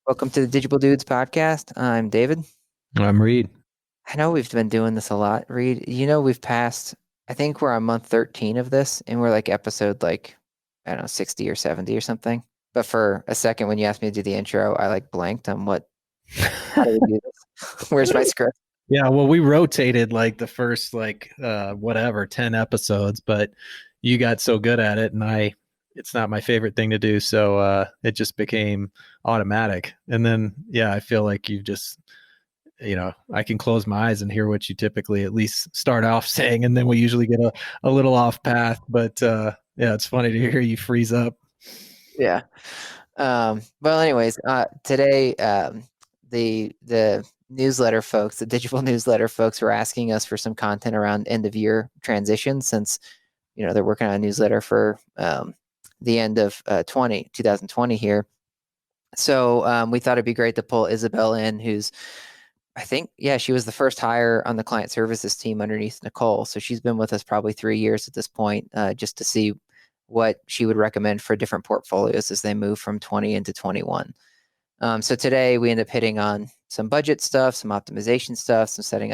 Welcome to the Digible Dudes podcast. I'm David. I'm Reid. I know we've been doing this a lot, Reid. We've passed, I think we're on month 13 of this, and we're like episode I don't know, 60 or 70 or something. But for a second, when you asked me to do the intro, I like blanked on how do we do this? Where's my script? Yeah, well, we rotated like the first 10 episodes, but you got so good at it and it's not my favorite thing to do, so it just became automatic. And then I feel like you just I can close my eyes and hear what you typically at least start off saying, and then we usually get a little off path, but yeah, it's funny to hear you freeze up. Yeah. Well, anyways, today, the newsletter folks, the digital newsletter folks were asking us for some content around end of year transition since, they're working on a newsletter for the end of 2020 here. So we thought it'd be great to pull Isobel in, who's, I think, yeah, she was the first hire on the client services team underneath Nicole. So she's been with us probably 3 years at this point, just to see what she would recommend for different portfolios as they move from 20 into 21. So today we end up hitting on some budget stuff, some optimization stuff, some setting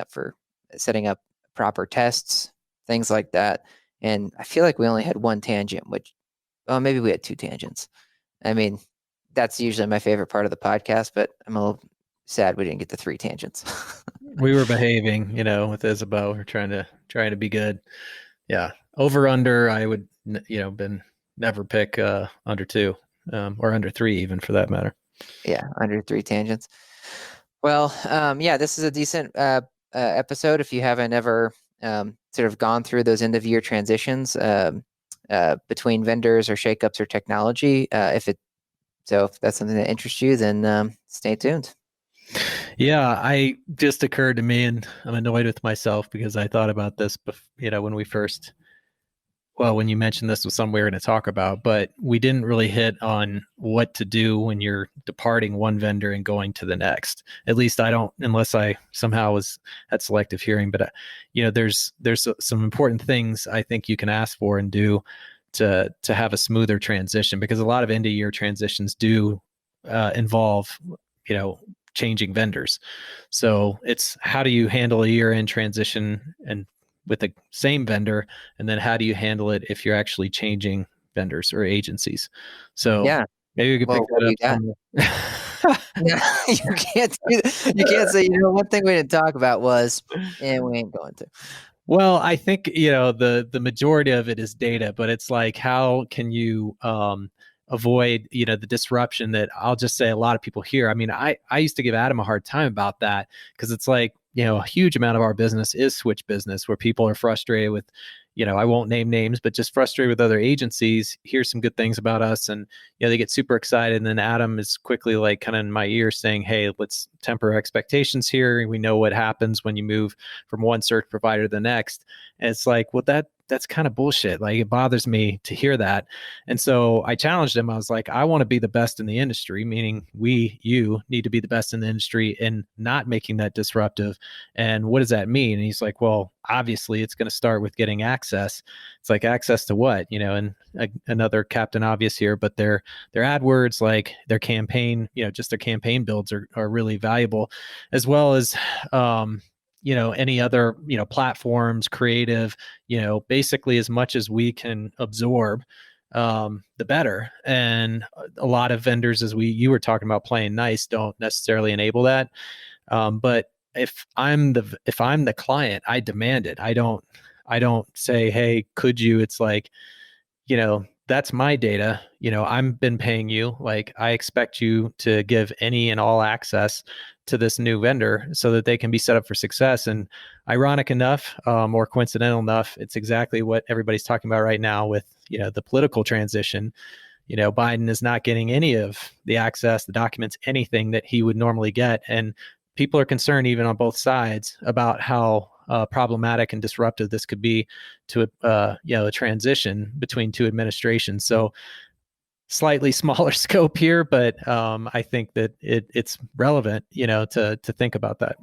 up proper tests, things like that. And I feel like we only had one tangent, which, well, maybe we had two tangents. I mean, that's usually my favorite part of the podcast, but I'm a little sad we didn't get the three tangents. We were behaving, with Isabel. We're trying to be good. Yeah, over under. I would, been never pick under two, or under three, even for that matter. Yeah, under three tangents. Well, yeah, this is a decent episode if you haven't ever sort of gone through those end of year transitions between vendors or shakeups or technology. If that's something that interests you, then stay tuned. Yeah, I just occurred to me, and I'm annoyed with myself because I thought about this, when we first, when you mentioned this was something we were going to talk about, but we didn't really hit on what to do when you're departing one vendor and going to the next. At least I don't, unless I somehow was at selective hearing. But there's some important things I think you can ask for and do to have a smoother transition, because a lot of end of year transitions do involve changing vendors. So it's, how do you handle a year end transition and with the same vendor, and then how do you handle it if you're actually changing vendors or agencies? So Yeah. maybe we could pick Well, what do you got? that up. Yeah, you can't do that. You can't say, one thing we didn't talk about was, and we ain't going to. Well, I think the majority of it is data, but it's like, how can you avoid the disruption that, I'll just say, a lot of people hear. I mean, I used to give Adam a hard time about that, because it's like, a huge amount of our business is switch business, where people are frustrated with, I won't name names, but just frustrated with other agencies, hear some good things about us, and they get super excited. And then Adam is quickly like kind of in my ear saying, hey, let's temper expectations here. We know what happens when you move from one search provider to the next. And it's like, well, that's kind of bullshit. Like, it bothers me to hear that. And so I challenged him. I was like, I want to be the best in the industry, meaning you need to be the best in the industry and not making that disruptive. And what does that mean? And he's like, well, obviously it's going to start with getting access. It's like, access to what? And another Captain Obvious here, but their AdWords, like their campaign, just their campaign builds are really valuable, as well as any other platforms, creative, basically as much as we can absorb, the better. And a lot of vendors, as you were talking about playing nice, don't necessarily enable that. But if I'm the client, I demand it. I don't say, hey, could you? It's like, that's my data. I've been paying you. Like, I expect you to give any and all access to this new vendor so that they can be set up for success. And ironic enough, or coincidental enough, it's exactly what everybody's talking about right now with, the political transition. Biden is not getting any of the access, the documents, anything that he would normally get. And people are concerned, even on both sides, about how problematic and disruptive this could be to a transition between two administrations. So slightly smaller scope here, but I think that it's relevant, to think about that.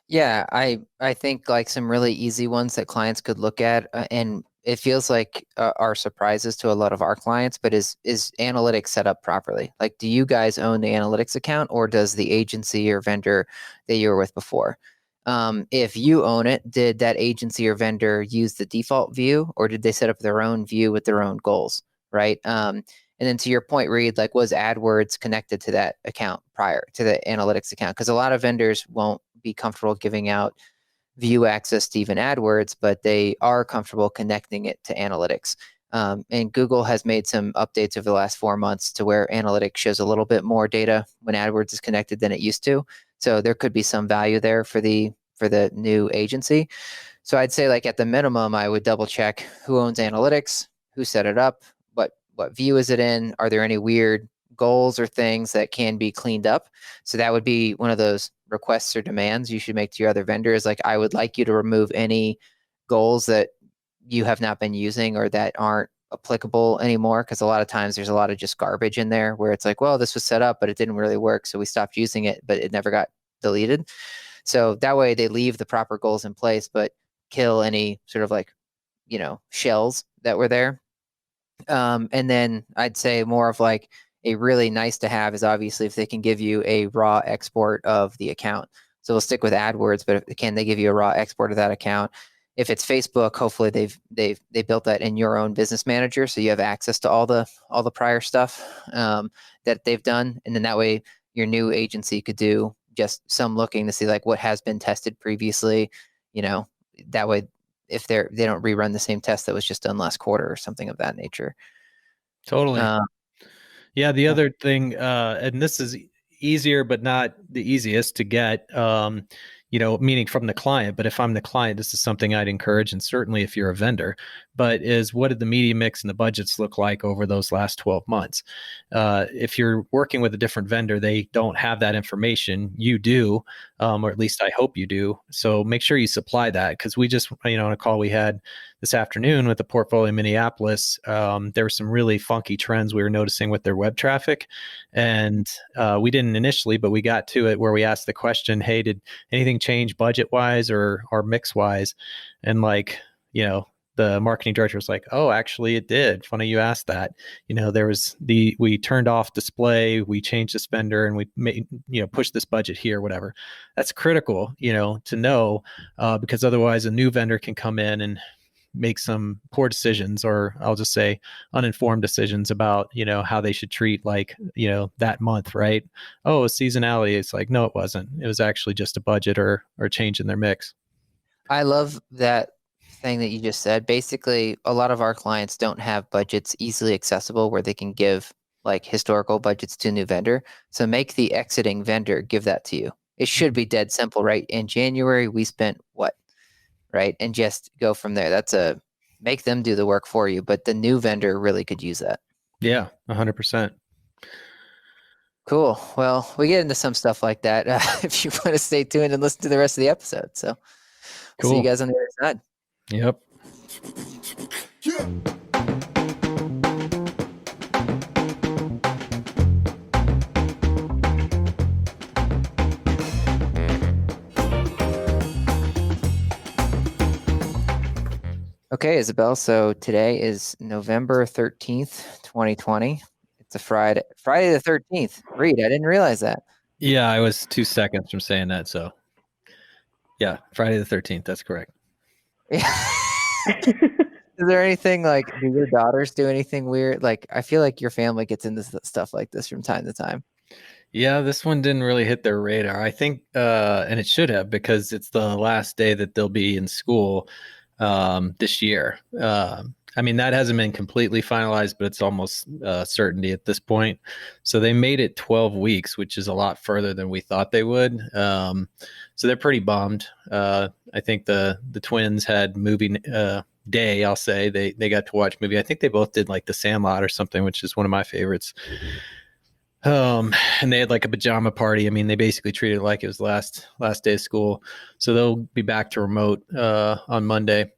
Yeah, I think like some really easy ones that clients could look at, and it feels like are surprises to a lot of our clients, but is analytics set up properly? Like, do you guys own the analytics account, or does the agency or vendor that you were with before? If you own it, did that agency or vendor use the default view, or did they set up their own view with their own goals? Right. And then to your point, Reid, like, was AdWords connected to that account prior to the analytics account? Because a lot of vendors won't be comfortable giving out view access to even AdWords, but they are comfortable connecting it to analytics. And Google has made some updates over the last 4 months to where analytics shows a little bit more data when AdWords is connected than it used to. So there could be some value there for the new agency. So I'd say, like, at the minimum, I would double check who owns analytics, who set it up, what view is it in, are there any weird goals or things that can be cleaned up. So that would be one of those requests or demands you should make to your other vendors. Like, I would like you to remove any goals that you have not been using or that aren't applicable anymore. Because a lot of times there's a lot of just garbage in there where it's like, well, this was set up, but it didn't really work. So we stopped using it, but it never got deleted. So that way they leave the proper goals in place, but kill any sort of, like, shells that were there. And then I'd say more of like a really nice to have is obviously if they can give you a raw export of the account. So we'll stick with AdWords, but can they give you a raw export of that account? If it's Facebook, hopefully they built that in your own business manager, so you have access to all the prior stuff that they've done, and then that way your new agency could do just some looking to see like what has been tested previously. That way if they don't rerun the same test that was just done last quarter or something of that nature. Totally. Yeah. The other thing, and this is easier, but not the easiest to get, meaning from the client. But if I'm the client, this is something I'd encourage. And certainly if you're a vendor, but is what did the media mix and the budgets look like over those last 12 months? If you're working with a different vendor, they don't have that information. You do, or at least I hope you do. So make sure you supply that, because we just, on a call we had this afternoon with the portfolio in Minneapolis, there were some really funky trends we were noticing with their web traffic. And we didn't initially, but we got to it where we asked the question, hey, did anything change budget wise or mix wise? And the marketing director was like, oh, actually it did. Funny you asked that. We turned off display, we changed this vendor, and we made, pushed this budget here, whatever. That's critical, to know, because otherwise a new vendor can come in and make some poor decisions, or I'll just say uninformed decisions about, how they should treat that month, right? Oh, seasonality. It's like, no, it wasn't. It was actually just a budget or change in their mix. I love that thing that you just said. Basically, a lot of our clients don't have budgets easily accessible where they can give like historical budgets to a new vendor. So make the exiting vendor give that to you. It should be dead simple, right? In January, we spent what, right? And just go from there. Make them do the work for you, but the new vendor really could use that. Yeah, 100%. Cool. Well, we get into some stuff like that if you want to stay tuned and listen to the rest of the episode. So cool. See you guys on the other side. Yep. Okay, Isobel. So today is November 13th, 2020. It's a Friday the 13th. Reid, I didn't realize that. Yeah, I was 2 seconds from saying that. So yeah, Friday the 13th. That's correct. Is there anything like, do your daughters do anything weird? Like, I feel like your family gets into stuff like this from time to time. Yeah, this one didn't really hit their radar. I think, and it should have, because it's the last day that they'll be in school this year. I mean, that hasn't been completely finalized, but it's almost certainty at this point. So they made it 12 weeks, which is a lot further than we thought they would. So they're pretty bummed. I think the twins had movie day, I'll say. They got to watch movie. I think they both did like The Sandlot or something, which is one of my favorites. And they had like a pajama party. I mean, they basically treated it like it was last day of school. So they'll be back to remote on Monday.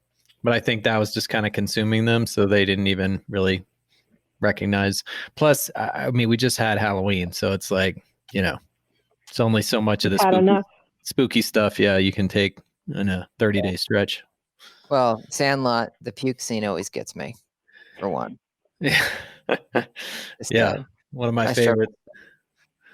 But I think that was just kind of consuming them, so they didn't even really recognize. Plus, I mean, we just had Halloween, so it's like, it's only so much of the spooky stuff, yeah, you can take in a 30-day stretch. Well, Sandlot, the puke scene always gets me, for one. Yeah. Just, Yeah. One of my I struggle. favorites.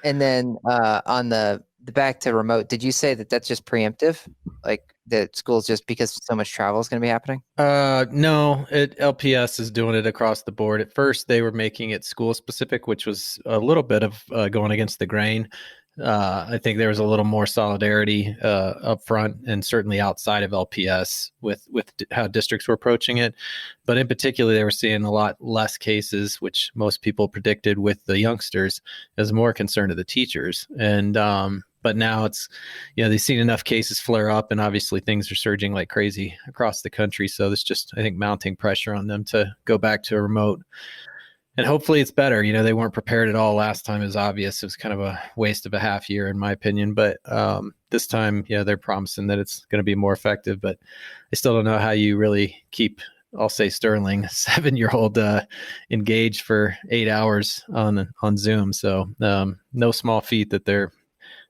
And then on the back to remote, did you say that that's just preemptive? Like the schools just because so much travel is going to be happening? No, LPS is doing it across the board. At first, they were making it school specific, which was a little bit of going against the grain. I think there was a little more solidarity up front and certainly outside of LPS with how districts were approaching it. But in particular, they were seeing a lot less cases, which most people predicted with the youngsters, as more concern to the teachers. And but now it's, they've seen enough cases flare up, and obviously things are surging like crazy across the country. So there's just, I think, mounting pressure on them to go back to a remote. And hopefully it's better. They weren't prepared at all last time. It was obvious. It was kind of a waste of a half year, in my opinion. But this time, they're promising that it's going to be more effective. But I still don't know how you really keep, I'll say, Sterling, 7-year-old, engaged for 8 hours on Zoom. So no small feat that they're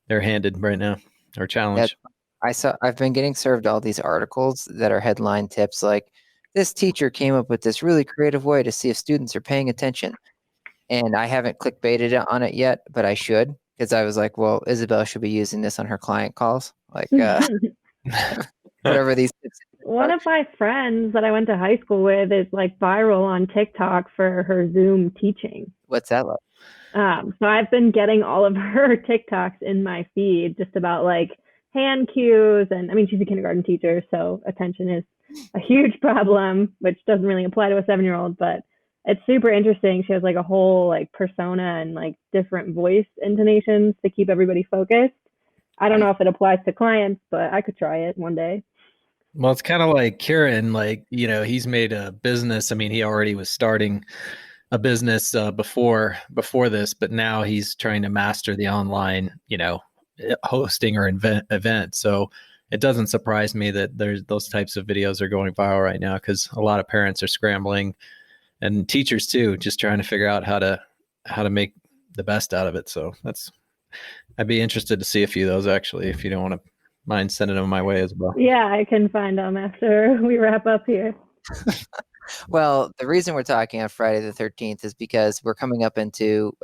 handed right now, or challenge. I've been getting served all these articles that are headline tips like this teacher came up with this really creative way to see if students are paying attention. And I haven't clickbaited on it yet, but I should, because I was like, well, Isobel should be using this on her client calls. Like whatever these tips One are. of my friends that I went to high school with is like viral on TikTok for her Zoom teaching. What's that like? So I've been getting all of her TikToks in my feed just about like hand cues. And I mean, she's a kindergarten teacher, so attention is a huge problem, which doesn't really apply to a 7-year-old, but it's super interesting. She has like a whole like persona and like different voice intonations to keep everybody focused. I don't know if it applies to clients, but I could try it one day. Well, it's kind of like Kieran, like, he's made a business. I mean, he already was starting a business before this, but now he's trying to master the online, hosting or event. So it doesn't surprise me that there's those types of videos are going viral right now, because a lot of parents are scrambling, and teachers too, just trying to figure out how to make the best out of it. So I'd be interested to see a few of those, actually, if you don't want to mind sending them my way as well. Yeah, I can find them after we wrap up here. Well, the reason we're talking on Friday the 13th is because we're coming up into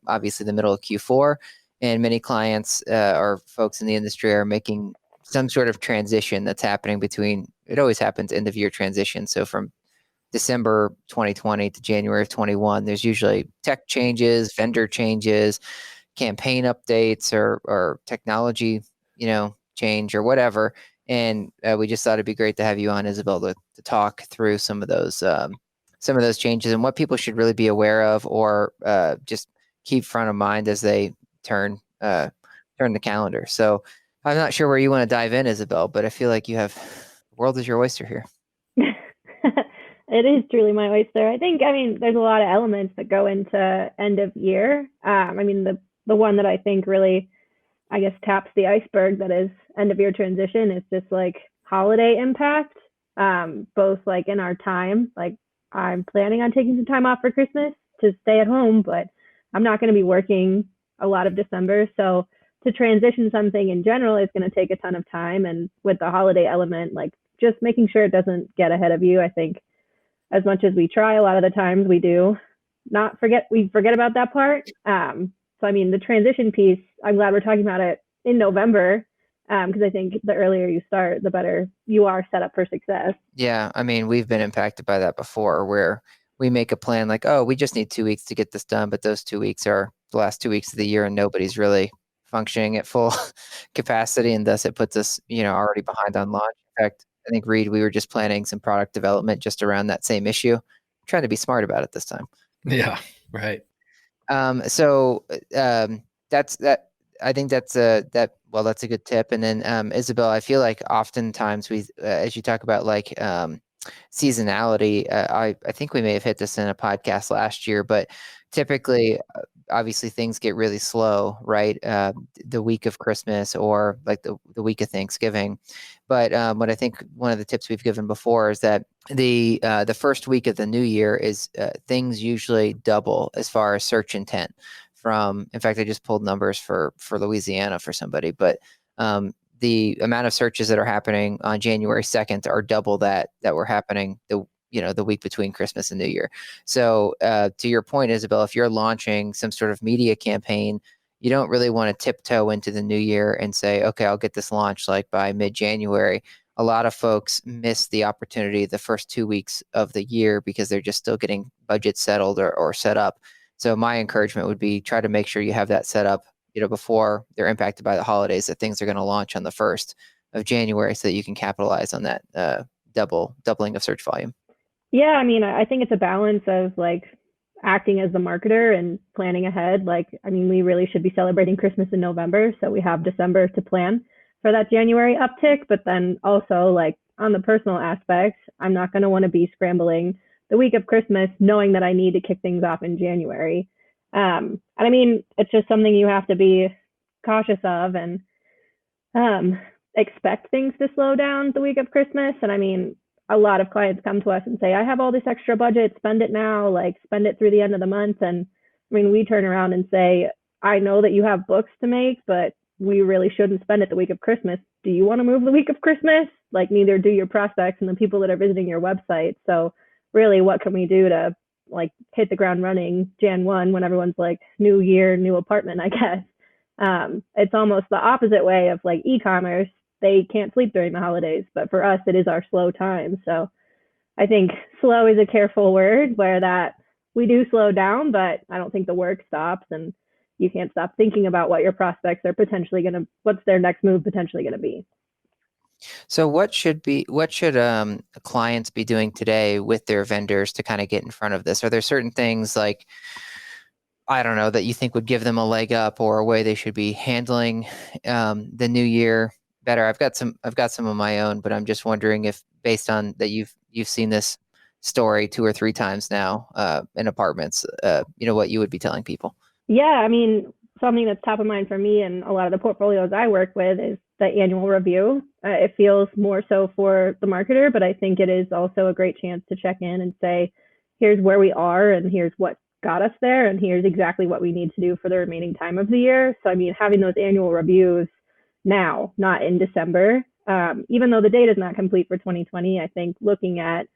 obviously the middle of Q4, and many clients or folks in the industry are making some sort of transition that's happening between, it always happens end of year transition. So from December 2020 to January of 21, there's usually tech changes, vendor changes, campaign updates, or technology, change or whatever. And we just thought it'd be great to have you on, Isobel, to talk through some of those changes and what people should really be aware of, or just keep front of mind as they turn the calendar. So I'm not sure where you want to dive in, Isobel, but I feel like the world is your oyster here. It is truly my oyster. I mean, there's a lot of elements that go into end of year. I mean, the one that I think really, I guess, taps the iceberg that is end of year transition is just like holiday impact, both like in our time. Like, I'm planning on taking some time off for Christmas to stay at home, but I'm not going to be working a lot of December. So to transition something in general is going to take a ton of time. And with the holiday element, like just making sure it doesn't get ahead of you. I think as much as we try, a lot of the times we forget about that part. So, I mean, the transition piece, I'm glad we're talking about it in November, because I think the earlier you start, the better you are set up for success. Yeah, I mean, we've been impacted by that before, where we make a plan like, oh, we just need 2 weeks to get this done, but those 2 weeks are the last 2 weeks of the year, and nobody's really functioning at full capacity, and thus it puts us, already behind on launch. In fact, I think, Reid, we were just planning some product development just around that same issue. Trying to be smart about it this time. Yeah, right. So that's that. I think that's that's a good tip. And then Isobel, I feel like oftentimes as you talk about like seasonality, I think we may have hit this in a podcast last year, but typically, obviously things get really slow, right? The week of Christmas, or like the week of Thanksgiving. But what I think one of the tips we've given before is that the first week of the new year is things usually double as far as search intent. In fact, I just pulled numbers for Louisiana for somebody, but the amount of searches that are happening on January 2nd are double that were happening the week between Christmas and New Year. So to your point, Isobel, if you're launching some sort of media campaign, you don't really want to tiptoe into the new year and say, okay, I'll get this launched like by mid-January. A lot of folks miss the opportunity the first 2 weeks of the year because they're just still getting budgets settled or set up. So my encouragement would be try to make sure you have that set up, before they're impacted by the holidays, that things are going to launch on the 1st of January so that you can capitalize on that doubling of search volume. Yeah, I mean, I think it's a balance of like acting as the marketer and planning ahead. Like, I mean, we really should be celebrating Christmas in November, so we have December to plan for that January uptick. But then also, like, on the personal aspect, I'm not going to want to be scrambling the week of Christmas knowing that I need to kick things off in January. And I mean, it's just something you have to be cautious of and expect things to slow down the week of Christmas. And I mean, a lot of clients come to us and say, I have all this extra budget, spend it now, like spend it through the end of the month. And I mean, we turn around and say, I know that you have books to make, but we really shouldn't spend it the week of Christmas. Do you want to move the week of Christmas? Like, neither do your prospects and the people that are visiting your website. So really, what can we do to like hit the ground running Jan 1 when everyone's like, new year, new apartment, I guess. It's almost the opposite way of like e-commerce. They can't sleep during the holidays, but for us, it is our slow time. So I think slow is a careful word, where that we do slow down, but I don't think the work stops, and you can't stop thinking about what your prospects are potentially going to, what's their next move potentially going to be. So what should clients be doing today with their vendors to kind of get in front of this? Are there certain things like, I don't know, that you think would give them a leg up, or a way they should be handling the new year better? I've got some of my own, but I'm just wondering if, based on that, you've seen this story 2 or 3 times now in apartments, what you would be telling people. Yeah, I mean, something that's top of mind for me and a lot of the portfolios I work with is the annual review. It feels more so for the marketer, but I think it is also a great chance to check in and say, here's where we are, and here's what got us there, and here's exactly what we need to do for the remaining time of the year. So, I mean, having those annual reviews now, not in December, even though the data is not complete for 2020, I think looking at,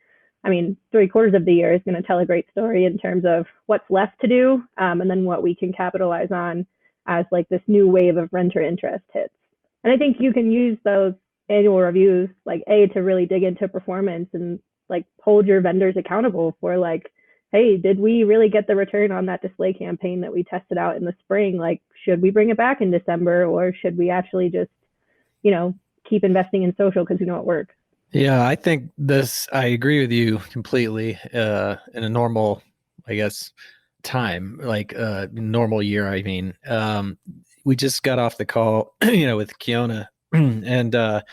3/4 of the year is going to tell a great story in terms of what's left to do, and then what we can capitalize on as like this new wave of renter interest hits. And I think you can use those annual reviews, like to really dig into performance and like hold your vendors accountable for like, hey, did we really get the return on that display campaign that we tested out in the spring? Like, should we bring it back in December, or should we actually just, keep investing in social because we know it works? Yeah, I think I agree with you completely. In a normal, I guess, time, like normal year, we just got off the call, with Kiona, and,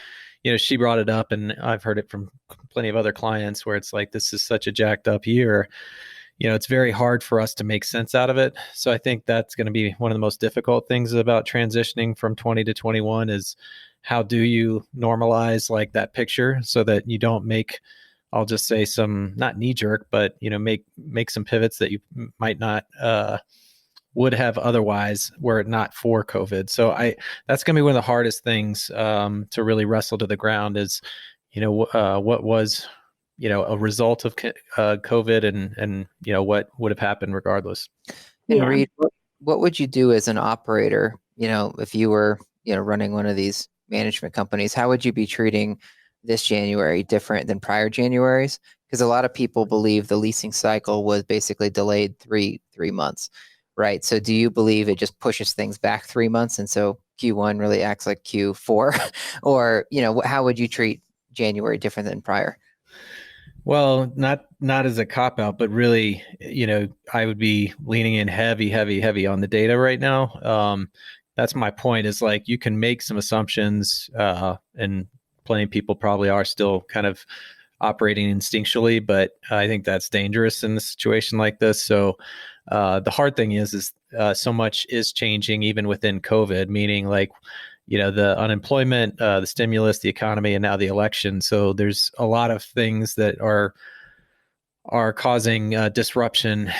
she brought it up, and I've heard it from plenty of other clients where it's like, this is such a jacked up year. It's very hard for us to make sense out of it. So I think that's going to be one of the most difficult things about transitioning from 20 to 21 is, how do you normalize like that picture so that you don't make, I'll just say, some, not knee jerk, but, make some pivots that you might not, would have otherwise were it not for COVID. So that's going to be one of the hardest things to really wrestle to the ground is, what was, a result of COVID and what would have happened regardless. And Reid, what would you do as an operator, if you were, running one of these management companies? How would you be treating this January different than prior Januaries? Because a lot of people believe the leasing cycle was basically delayed three months, right? So do you believe it just pushes things back 3 months, and so Q1 really acts like Q4? Or, how would you treat January different than prior? Well, not as a cop out, but really, I would be leaning in heavy on the data right now. That's my point, is like, you can make some assumptions, and plenty of people probably are still kind of operating instinctually, but I think that's dangerous in a situation like this. So the hard thing is so much is changing even within COVID, meaning like, the unemployment, the stimulus, the economy, and now the election. So there's a lot of things that are causing disruption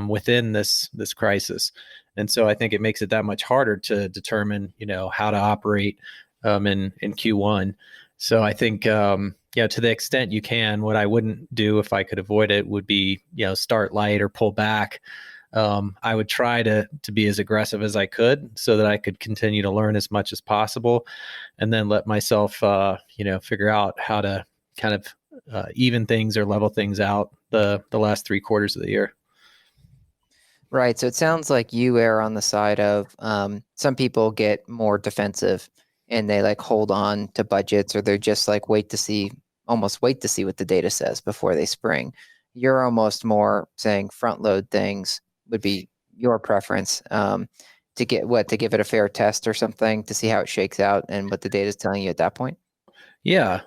within this crisis. And so I think it makes it that much harder to determine, how to operate in Q1. So I think, to the extent you can, what I wouldn't do if I could avoid it would be, start light or pull back. I would try to be as aggressive as I could so that I could continue to learn as much as possible, and then let myself, figure out how to kind of even things or level things out the last 3 quarters of the year. Right. So it sounds like you err on the side of some people get more defensive and they like hold on to budgets, or they're just like almost wait to see what the data says before they spring. You're almost more saying front load things would be your preference, to give it a fair test or something to see how it shakes out and what the data is telling you at that point. Yeah,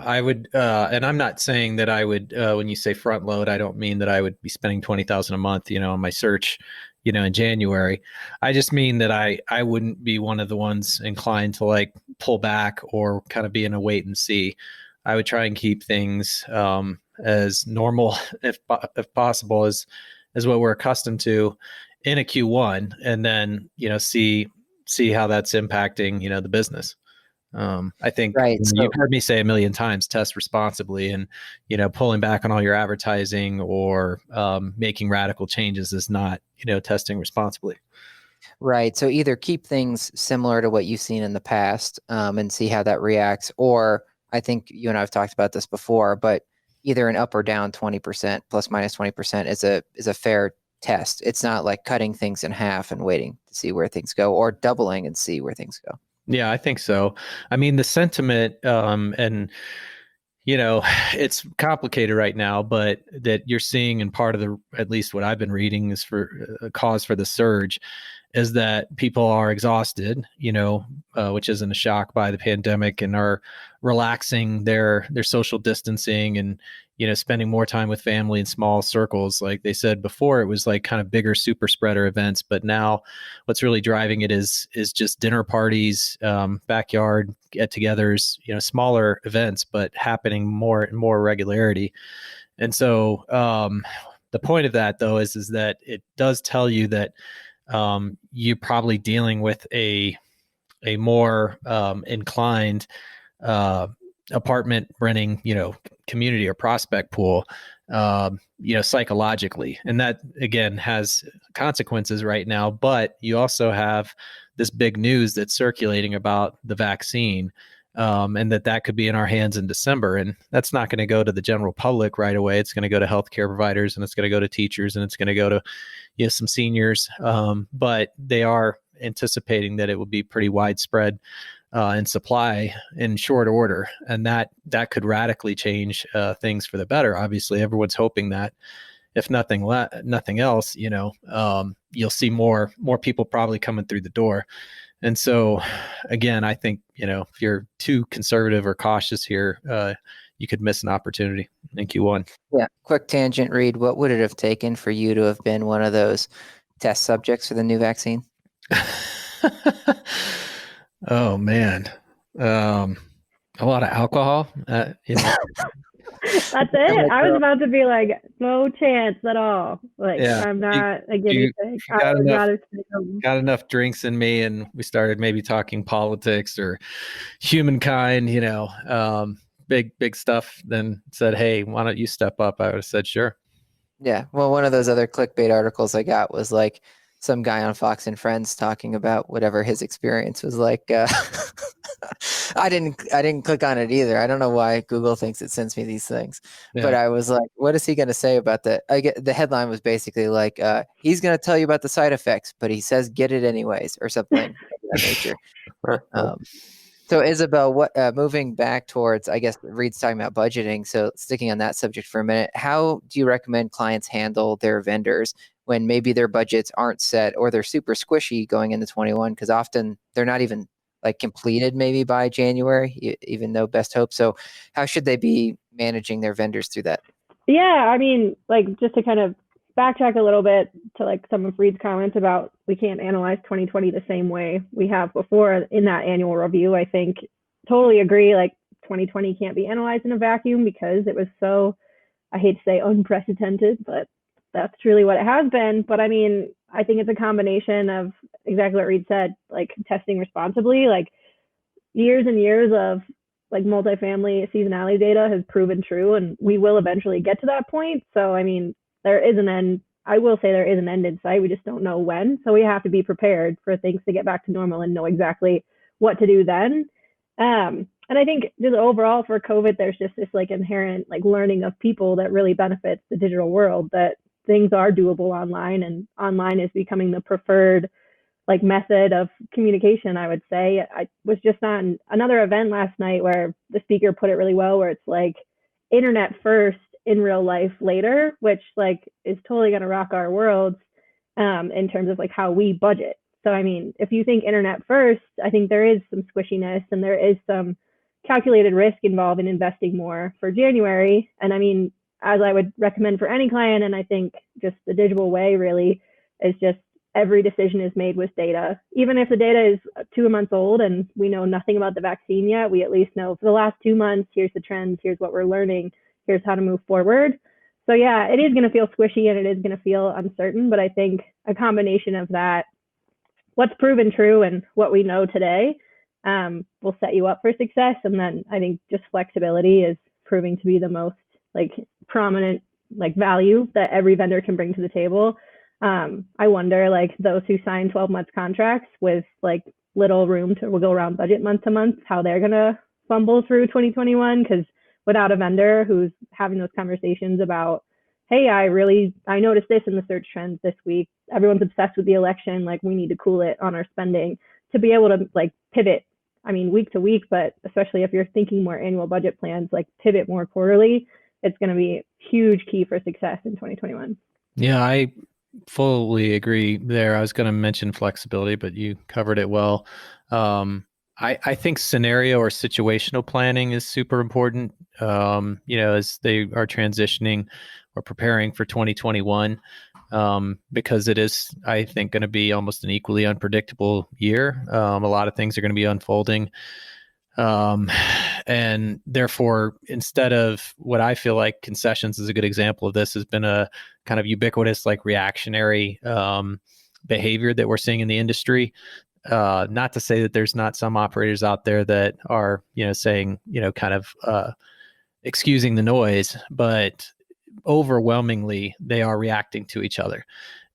I would, and I'm not saying that I would. When you say front load, I don't mean that I would be spending 20,000 a month, on my search, in January. I just mean that I wouldn't be one of the ones inclined to like pull back or kind of be in a wait and see. I would try and keep things as normal, if possible, as what we're accustomed to in a Q1, and then see how that's impacting the business. I think Right. you've heard me say a million times, test responsibly, and pulling back on all your advertising or making radical changes is not testing responsibly. Right. So either keep things similar to what you've seen in the past, and see how that reacts, or I think you and I have talked about this before, but either an up or down 20%, plus minus 20% is a fair test. It's not like cutting things in half and waiting to see where things go, or doubling and see where things go. Yeah, I think so. I mean, the sentiment, and it's complicated right now, but that you're seeing, and part of at least what I've been reading is for a cause for the surge is that people are exhausted, which isn't a shock by the pandemic, and are relaxing their social distancing and, spending more time with family in small circles. Like they said before, it was like kind of bigger super spreader events, but now what's really driving it is just dinner parties, backyard get-togethers, smaller events, but happening more and more regularity. And so the point of that, though, is that it does tell you that you're probably dealing with a more inclined apartment renting, community or prospect pool, psychologically. And that, again, has consequences right now. But you also have this big news that's circulating about the vaccine, and that could be in our hands in December. And that's not going to go to the general public right away. It's going to go to healthcare providers, and it's going to go to teachers, and it's going to go to some seniors. But they are anticipating that it will be pretty widespread in supply in short order, and that could radically change things for the better. Obviously, everyone's hoping that, if nothing else, you'll see more people probably coming through the door. And so, again, I think if you're too conservative or cautious here, you could miss an opportunity in Q1. Yeah. Quick tangent, Reid. What would it have taken for you to have been one of those test subjects for the new vaccine? Oh man, a lot of alcohol. That's it. I was about to be like, no chance at all. Like, yeah, I'm not a guinea pig. Got enough drinks in me, and we started maybe talking politics or humankind. Big stuff. Then said, hey, why don't you step up? I would have said, sure. Yeah. Well, one of those other clickbait articles I got was like some guy on Fox and Friends talking about whatever his experience was like. I didn't click on it either. I don't know why Google thinks it sends me these things, but I was like, what is he going to say about that? The headline was basically like, he's going to tell you about the side effects, but he says, get it anyways, or something of that nature. So Isobel, what moving back towards, I guess Reid's talking about budgeting. So sticking on that subject for a minute, how do you recommend clients handle their vendors when maybe their budgets aren't set, or they're super squishy going into 21? Because often they're not even like completed maybe by January, even though best hope. So how should they be managing their vendors through that? Yeah, I mean, like, just to kind of backtrack a little bit to like some of Reid's comments about we can't analyze 2020 the same way we have before in that annual review. I think totally agree. Like, 2020 can't be analyzed in a vacuum because it was so, I hate to say unprecedented, but that's truly what it has been. But I mean, I think it's a combination of exactly what Reid said, like testing responsibly. Like, years and years of like multifamily seasonality data has proven true, and we will eventually get to that point. So, I mean, there is an end. I will say there is an end in sight. We just don't know when. So we have to be prepared for things to get back to normal and know exactly what to do then. And I think just overall for COVID, there's just this like inherent like learning of people that really benefits the digital world, that things are doable online, and online is becoming the preferred like method of communication, I would say. I was just on another event last night where the speaker put it really well, where it's like internet first, in real life later, which like is totally going to rock our worlds in terms of like how we budget. So, I mean, if you think internet first, I think there is some squishiness and there is some calculated risk involved in investing more for January. And I mean, as I would recommend for any client, and I think just the digital way really is just every decision is made with data. Even if the data is 2 months old and we know nothing about the vaccine yet, we at least know for the last 2 months, here's the trends, here's what we're learning, here's how to move forward. So yeah, it is going to feel squishy and it is going to feel uncertain, but I think a combination of that, what's proven true and what we know today, will set you up for success. And then I think just flexibility is proving to be the most like prominent like value that every vendor can bring to the table. I wonder like those who sign 12-month contracts with like little room to go around budget month to month, how they're going to fumble through 2021, because without a vendor who's having those conversations about, hey, I noticed this in the search trends this week. Everyone's obsessed with the election. Like we need to cool it on our spending, to be able to like pivot. I mean, week to week, but especially if you're thinking more annual budget plans, like pivot more quarterly, it's going to be a huge key for success in 2021. Yeah, I fully agree there. I was going to mention flexibility, but you covered it well. I think scenario or situational planning is super important, as they are transitioning or preparing for 2021, because it is, I think, going to be almost an equally unpredictable year. A lot of things are going to be unfolding. And therefore, instead of what I feel like concessions is a good example of this, has been a kind of ubiquitous, like reactionary behavior that we're seeing in the industry. Not to say that there's not some operators out there that are, saying, kind of excusing the noise, but overwhelmingly they are reacting to each other.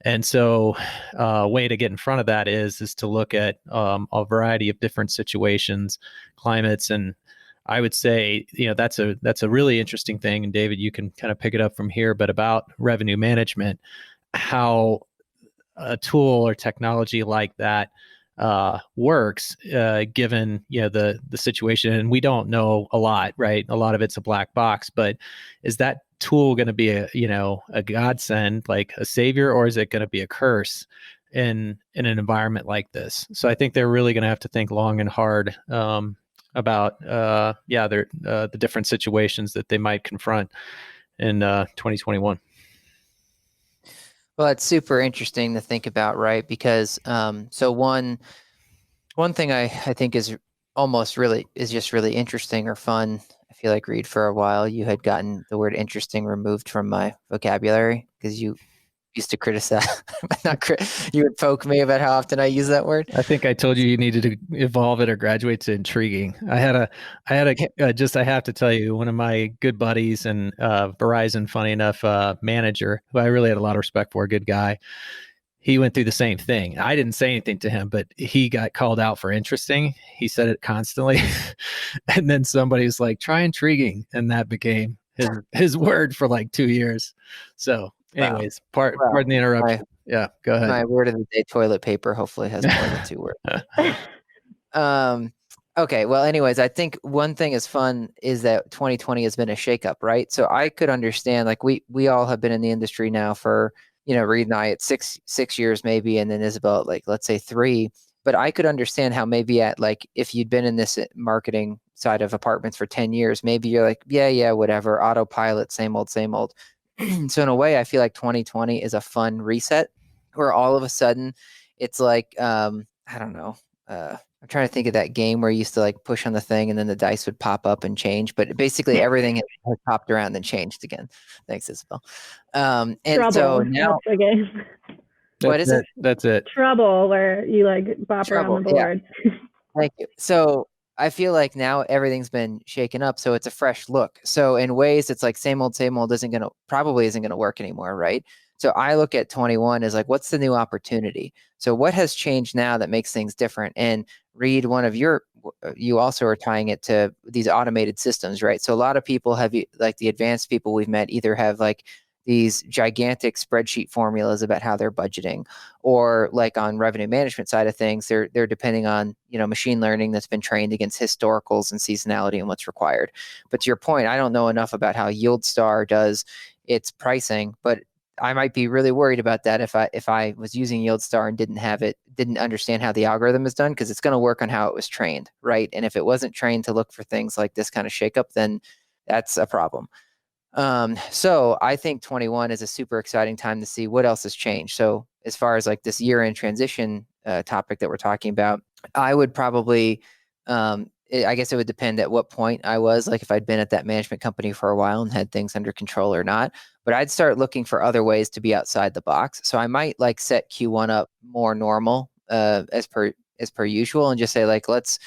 And so a way to get in front of that is to look at a variety of different situations, climates, and I would say, that's a really interesting thing. And David, you can kind of pick it up from here, but about revenue management, how a tool or technology like that works, given the situation. And we don't know a lot, right? A lot of it's a black box, but is that tool going to be a godsend, like a savior, or is it going to be a curse in an environment like this? So I think they're really going to have to think long and hard about the different situations that they might confront in 2021. Well, it's super interesting to think about, right? Because so one thing I think is just really interesting or fun. I feel like, Reid, for a while you had gotten the word interesting removed from my vocabulary because you used to criticize, you would poke me about how often I use that word. I think I told you needed to evolve it or graduate to intriguing. I have to tell you, one of my good buddies and Verizon, funny enough, manager, who I really had a lot of respect for, a good guy. He went through the same thing. I didn't say anything to him, but he got called out for interesting. He said it constantly. And then somebody was like, try intriguing. And that became his word for like 2 years. So anyways, pardon the interruption. Yeah, go ahead. My word of the day, toilet paper, hopefully has more than 2 words. Okay. Well, anyways, I think one thing is fun is that 2020 has been a shakeup, right? So I could understand, like we all have been in the industry now for, Reid and I at six years maybe, and then Isobel, like, let's say 3. But I could understand how maybe at like, if you'd been in this marketing side of apartments for 10 years, maybe you're like, yeah, whatever, autopilot, same old. So in a way, I feel like 2020 is a fun reset where all of a sudden it's like, I don't know. I'm trying to think of that game where you used to like push on the thing and then the dice would pop up and change, but basically everything has popped around and then changed again. Thanks, Isobel. And Trouble. so now, what is it? That's it. Trouble, where you like bop around the board. Yeah. Thank you. So I feel like now everything's been shaken up, so it's a fresh look. So in ways, it's like same old probably isn't gonna work anymore, right? So I look at 21 as like, what's the new opportunity? So what has changed now that makes things different? And Reid, you also are tying it to these automated systems, right? So a lot of people have, like the advanced people we've met, either have like these gigantic spreadsheet formulas about how they're budgeting, or like on revenue management side of things, they're depending on, machine learning that's been trained against historicals and seasonality and what's required. But to your point, I don't know enough about how YieldStar does its pricing, but I might be really worried about that if I was using YieldStar and didn't understand how the algorithm is done, because it's going to work on how it was trained, right? And if it wasn't trained to look for things like this kind of shakeup, then that's a problem. So I think 21 is a super exciting time to see what else has changed. So as far as like this year-end transition topic that we're talking about, I would probably, I guess it would depend at what point I was, like if I'd been at that management company for a while and had things under control or not. But I'd start looking for other ways to be outside the box. So I might like set Q1 up more normal as per usual, and just say like, let's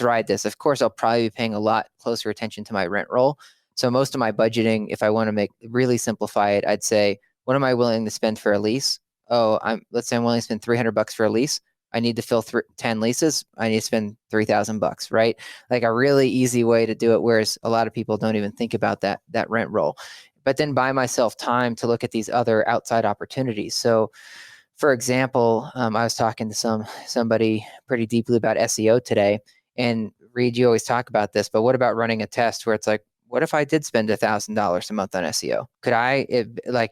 ride this. Of course, I'll probably be paying a lot closer attention to my rent roll. So most of my budgeting, if I want to really simplify it, I'd say, what am I willing to spend for a lease? Let's say I'm willing to spend $300 for a lease. I need to fill 10 leases. I need to spend $3,000, right? Like a really easy way to do it. Whereas a lot of people don't even think about that rent roll. But then buy myself time to look at these other outside opportunities. So, for example, I was talking to somebody pretty deeply about SEO today, and Reid, you always talk about this, but what about running a test where it's like, what if I did spend $1,000 a month on SEO?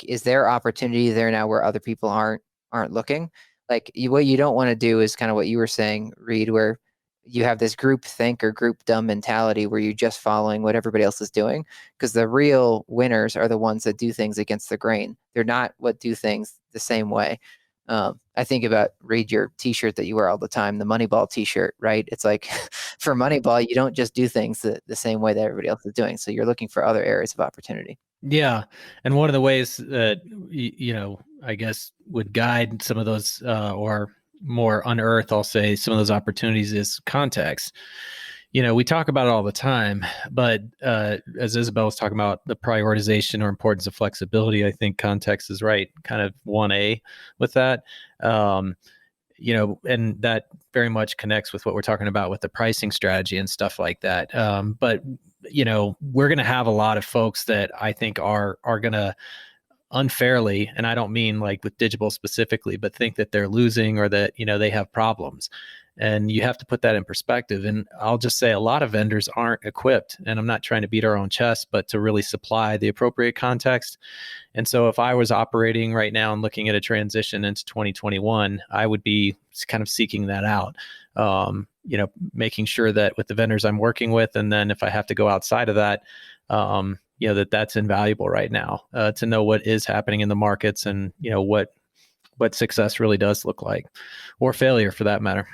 Is there opportunity there now where other people aren't looking? Like what you don't want to do is kind of what you were saying, Reid, where you have this group think or group dumb mentality where you're just following what everybody else is doing, because the real winners are the ones that do things against the grain. They're not what do things the same way. I think about, Reid, your T-shirt that you wear all the time, the Moneyball T-shirt, right? It's like for Moneyball, you don't just do things the same way that everybody else is doing. So you're looking for other areas of opportunity. Yeah, and one of the ways that I guess would guide some of those or more unearth, I'll say, some of those opportunities is context. We talk about it all the time, but as Isobel was talking about the prioritization or importance of flexibility, I think context is right, kind of 1A with that. And that very much connects with what we're talking about with the pricing strategy and stuff like that. But we're going to have a lot of folks that I think are going to unfairly, and I don't mean like with Digible specifically, but think that they're losing or that, they have problems. And you have to put that in perspective. And I'll just say a lot of vendors aren't equipped, and I'm not trying to beat our own chest, but to really supply the appropriate context. And so if I was operating right now and looking at a transition into 2021, I would be kind of seeking that out. Making sure that with the vendors I'm working with, and then if I have to go outside of that, that's invaluable right now to know what is happening in the markets and, what success really does look like, or failure for that matter.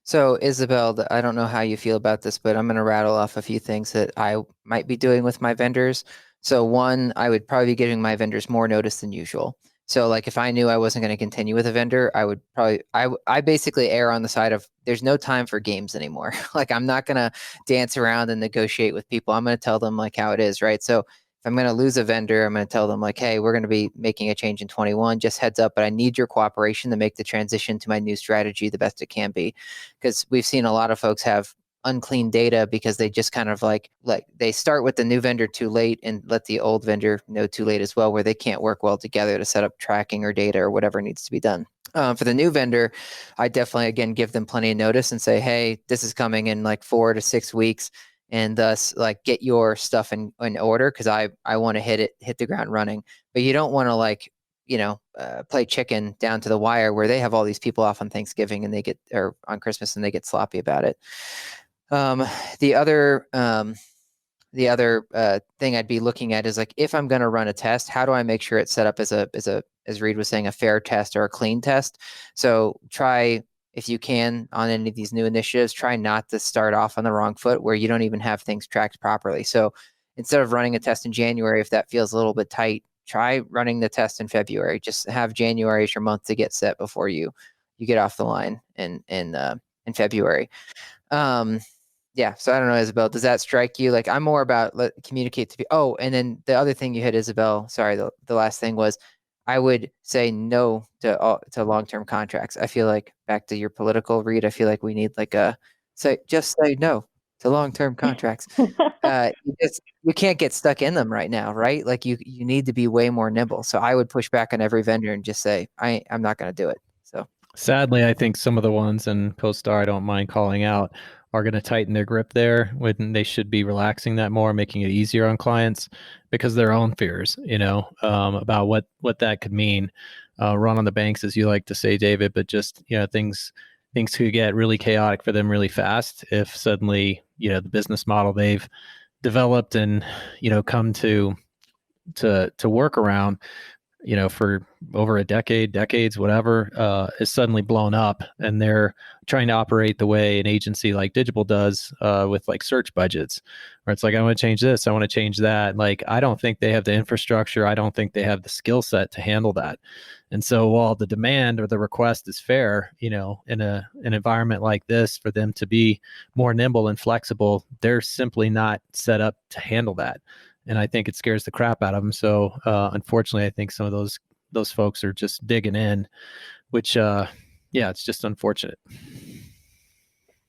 So Isobel, I don't know how you feel about this, but I'm going to rattle off a few things that I might be doing with my vendors. So one, I would probably be giving my vendors more notice than usual. So like if I knew I wasn't going to continue with a vendor, I basically err on the side of there's no time for games anymore. Like I'm not going to dance around and negotiate with people. I'm going to tell them like how it is, right? So if I'm going to lose a vendor, I'm going to tell them like, hey, we're going to be making a change in 21, just heads up, but I need your cooperation to make the transition to my new strategy the best it can be. Because we've seen a lot of folks have unclean data because they just kind of like they start with the new vendor too late and let the old vendor know too late as well, where they can't work well together to set up tracking or data or whatever needs to be done. For the new vendor, I definitely, again, give them plenty of notice and say, hey, this is coming in like 4 to 6 weeks. And thus, like, get your stuff in order, because I want to hit the ground running. But you don't want to play chicken down to the wire where they have all these people off on Thanksgiving and or on Christmas and they get sloppy about it. The other thing I'd be looking at is like, if I'm going to run a test, how do I make sure it's set up as Reid was saying, a fair test or a clean test? So try, if you can, on any of these new initiatives, try not to start off on the wrong foot where you don't even have things tracked properly. So instead of running a test in January, if that feels a little bit tight, try running the test in February. Just have January as your month to get set before you get off the line in February. Yeah. So I don't know, Isabel, does that strike you? Like I'm more about communicate to be. Oh, and then the other thing you hit, Isabel, sorry, the last thing was I would say no to long-term contracts. I feel like back to your political read, I feel like we need like just say no to long-term contracts. You can't get stuck in them right now, right? Like you need to be way more nimble. So I would push back on every vendor and just say, I'm not going to do it. So Sadly, I think some of the ones, and CoStar I don't mind calling out, are going to tighten their grip there when they should be relaxing that more, making it easier on clients because of their own fears, about what that could mean. Run on the banks, as you like to say, David, but just, things could get really chaotic for them really fast if suddenly, the business model they've developed and, come to work around, for over a decades, whatever, is suddenly blown up, and they're trying to operate the way an agency like Digible does, with like search budgets, where it's like, I want to change this, I want to change that. Like, I don't think they have the infrastructure, I don't think they have the skill set to handle that. And so while the demand or the request is fair, in an environment like this, for them to be more nimble and flexible, they're simply not set up to handle that. And I think it scares the crap out of them. So unfortunately, I think some of those folks are just digging in, which it's just unfortunate.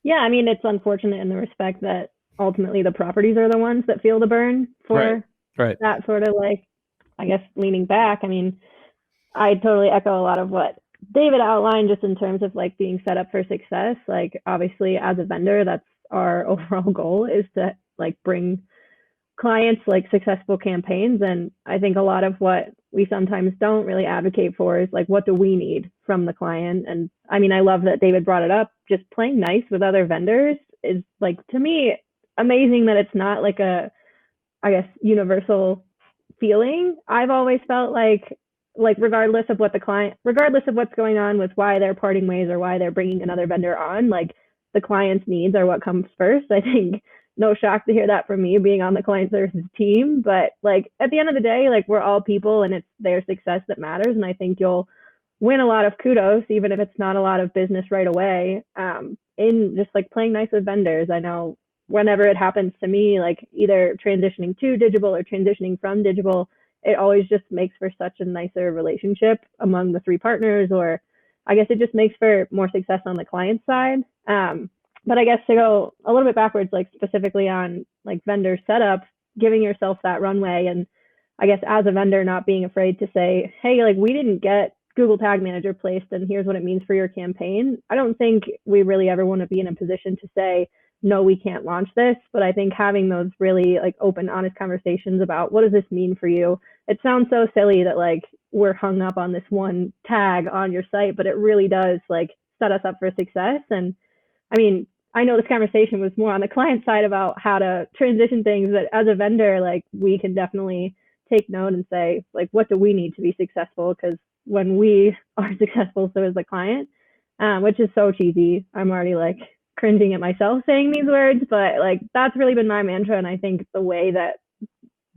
Yeah, I mean, it's unfortunate in the respect that ultimately the properties are the ones that feel the burn for right. that sort of like, I guess, leaning back. I mean, I totally echo a lot of what David outlined just in terms of like being set up for success. Like obviously as a vendor, that's our overall goal, is to like bring clients like successful campaigns. And I think a lot of what we sometimes don't really advocate for is like, what do we need from the client? And I mean, I love that David brought it up. Just playing nice with other vendors is like, to me, amazing that it's not like a, I guess, universal feeling. I've always felt like regardless of what the client, regardless of what's going on with why they're parting ways or why they're bringing another vendor on, like the client's needs are what comes first. I think no shock to hear that from me being on the client services team, but like at the end of the day, like we're all people and it's their success that matters. And I think you'll win a lot of kudos, even if it's not a lot of business right away, in just like playing nice with vendors. I know whenever it happens to me, like either transitioning to Digible or transitioning from Digible, it always just makes for such a nicer relationship among the three partners, or I guess it just makes for more success on the client side. But I guess to go a little bit backwards, like specifically on like vendor setup, giving yourself that runway, and I guess as a vendor, not being afraid to say, hey, like we didn't get Google Tag Manager placed and here's what it means for your campaign. I don't think we really ever want to be in a position to say, no, we can't launch this. But I think having those really like open, honest conversations about what does this mean for you? It sounds so silly that like we're hung up on this one tag on your site, but it really does like set us up for success. And I mean, I know this conversation was more on the client side about how to transition things, but as a vendor, like we can definitely take note and say, like, what do we need to be successful? Because when we are successful, so is the client, which is so cheesy. I'm already like cringing at myself saying these words, but like that's really been my mantra. And I think the way that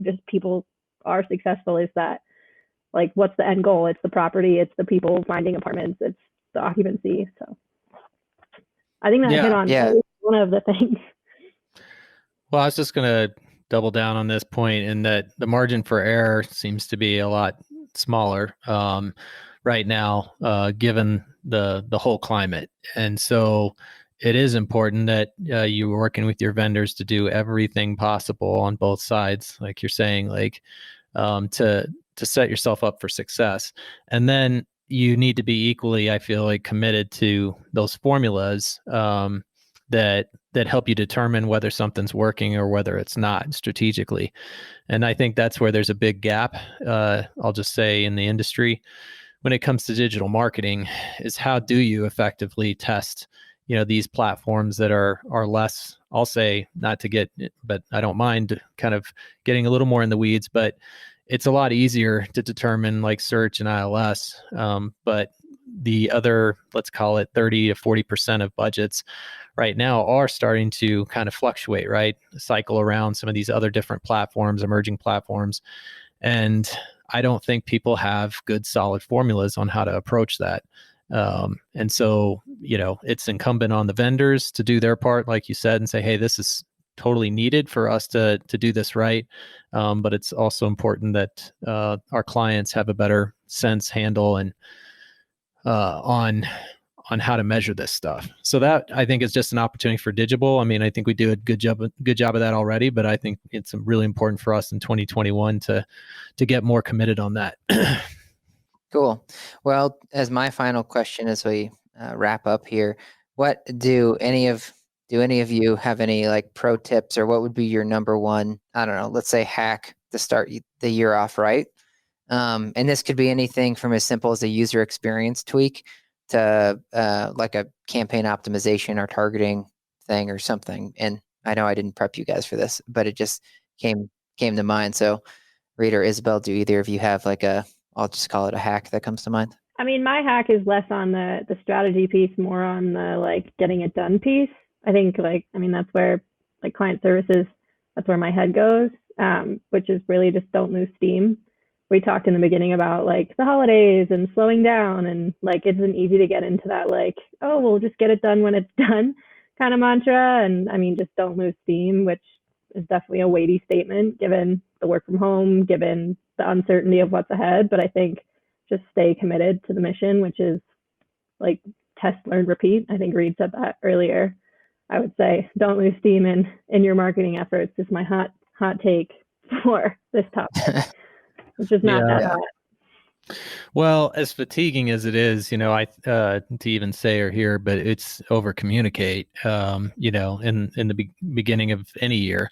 just people are successful is that, like, what's the end goal? It's the property, it's the people finding apartments, it's the occupancy. So I think that hit on one of the things. Well, I was just going to double down on this point in that the margin for error seems to be a lot smaller right now, given the whole climate. And so it is important that you're working with your vendors to do everything possible on both sides, like you're saying, like to set yourself up for success. And then you need to be equally, I feel like, committed to those formulas that help you determine whether something's working or whether it's not strategically. And I think that's where there's a big gap, I'll just say, in the industry when it comes to digital marketing, is how do you effectively test, these platforms that are less, I'll say, not to get, but I don't mind kind of getting a little more in the weeds, but it's a lot easier to determine like search and ILS. But the other, let's call it 30 to 40% of budgets right now are starting to kind of fluctuate, right? Cycle around some of these other different platforms, emerging platforms. And I don't think people have good solid formulas on how to approach that. And so, it's incumbent on the vendors to do their part, like you said, and say, hey, this is totally needed for us to do this right. But it's also important that our clients have a better handle and on how to measure this stuff. So that, I think, is just an opportunity for Digible. I mean, I think we do a good job of that already, but I think it's really important for us in 2021 to get more committed on that. Cool. Well, as my final question as we wrap up here, what do any of you have any like pro tips, or what would be your number one, I don't know, let's say hack to start the year off right? And this could be anything from as simple as a user experience tweak to like a campaign optimization or targeting thing or something. And I know I didn't prep you guys for this, but it just came to mind. So Reid or Isobel, do either of you have like I'll just call it a hack that comes to mind? I mean, my hack is less on the strategy piece, more on the like getting it done piece. I think that's where like client services, that's where my head goes, which is really just don't lose steam. We talked in the beginning about like the holidays and slowing down, and like it's an easy to get into that like, oh, we'll just get it done when it's done kind of mantra. And I mean, just don't lose steam, which is definitely a weighty statement given the work from home, given the uncertainty of what's ahead. But I think just stay committed to the mission, which is like test, learn, repeat. I think Reid said that earlier. I would say don't lose steam in your marketing efforts is my hot take for this topic, which is not that hot. Well, as fatiguing as it is, I to even say or hear, but it's over communicate, in the beginning of any year,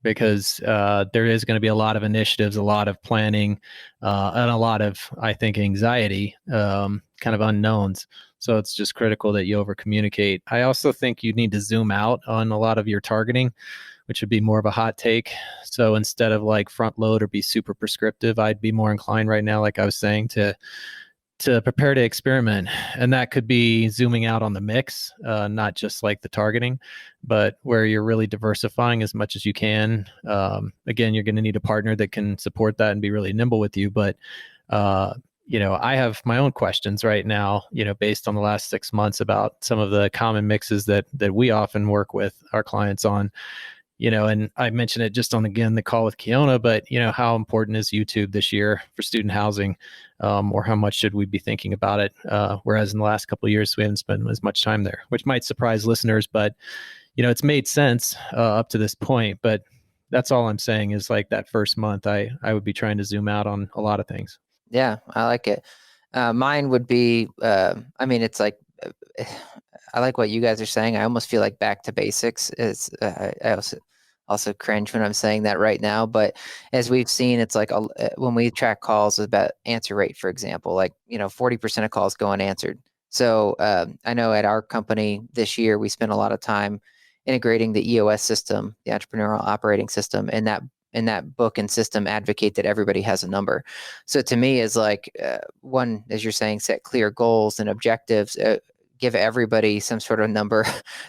because there is going to be a lot of initiatives, a lot of planning, and a lot of, I think, anxiety, kind of unknowns. So it's just critical that you over communicate. I also think you need to zoom out on a lot of your targeting, which would be more of a hot take. So instead of like front load or be super prescriptive, I'd be more inclined right now, like I was saying, to prepare to experiment. And that could be zooming out on the mix, not just like the targeting, but where you're really diversifying as much as you can. Again, you're going to need a partner that can support that and be really nimble with you. But I have my own questions right now, based on the last 6 months about some of the common mixes that we often work with our clients on. And I mentioned it just on, again, the call with Kiona, but, how important is YouTube this year for student housing, or how much should we be thinking about it? Whereas in the last couple of years, we haven't spent as much time there, which might surprise listeners, but, it's made sense up to this point. But that's all I'm saying is like that first month, I would be trying to zoom out on a lot of things. Yeah, I like it. Mine would be, it's like, I like what you guys are saying. I almost feel like back to basics. I also cringe when I'm saying that right now. But as we've seen, it's like when we track calls about answer rate, for example, like 40% of calls go unanswered. So I know at our company this year we spent a lot of time integrating the EOS system, the entrepreneurial operating system, and that book and system advocate that everybody has a number. So to me is like one, as you're saying, set clear goals and objectives. Give everybody some sort of number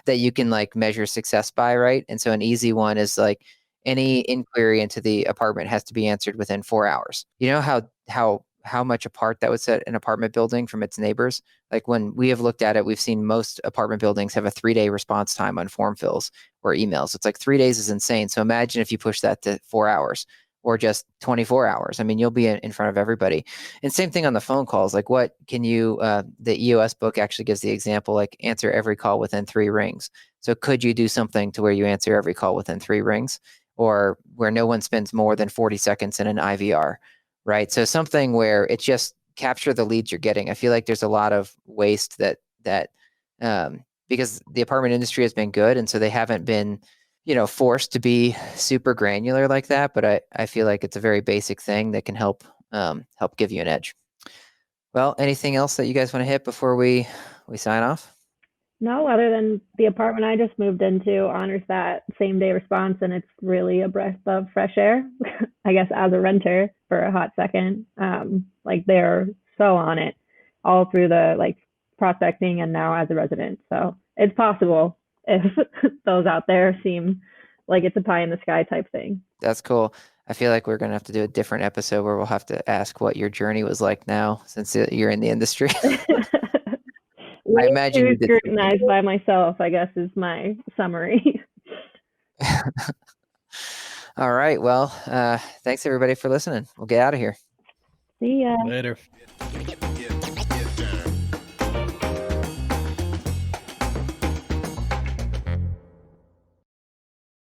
that you can like measure success by, right? And so an easy one is like any inquiry into the apartment has to be answered within 4 hours. You know how much apart that would set an apartment building from its neighbors? Like when we have looked at it, we've seen most apartment buildings have a 3-day response time on form fills or emails. It's like 3 days is insane. So imagine if you push that to 4 hours or just 24 hours. I mean, you'll be in front of everybody. And same thing on the phone calls. Like what can you, the EOS book actually gives the example, like answer every call within 3 rings. So could you do something to where you answer every call within 3 rings, or where no one spends more than 40 seconds in an IVR, right? So something where it's just capture the leads you're getting. I feel like there's a lot of waste that because the apartment industry has been good. And so they haven't been, forced to be super granular like that. But I feel like it's a very basic thing that can help give you an edge. Well, anything else that you guys want to hit before we sign off? No, other than the apartment I just moved into honors that same day response, and it's really a breath of fresh air. I guess as a renter for a hot second, like they're so on it all through the like prospecting and now as a resident. So it's possible if those out there seem like it's a pie in the sky type thing. That's cool. I feel like we're going to have to do a different episode where we'll have to ask what your journey was like now since you're in the industry. Way imagine too you did- scrutinized by myself, I guess, is my summary. All right. Well, thanks everybody for listening. We'll get out of here. See ya. Later.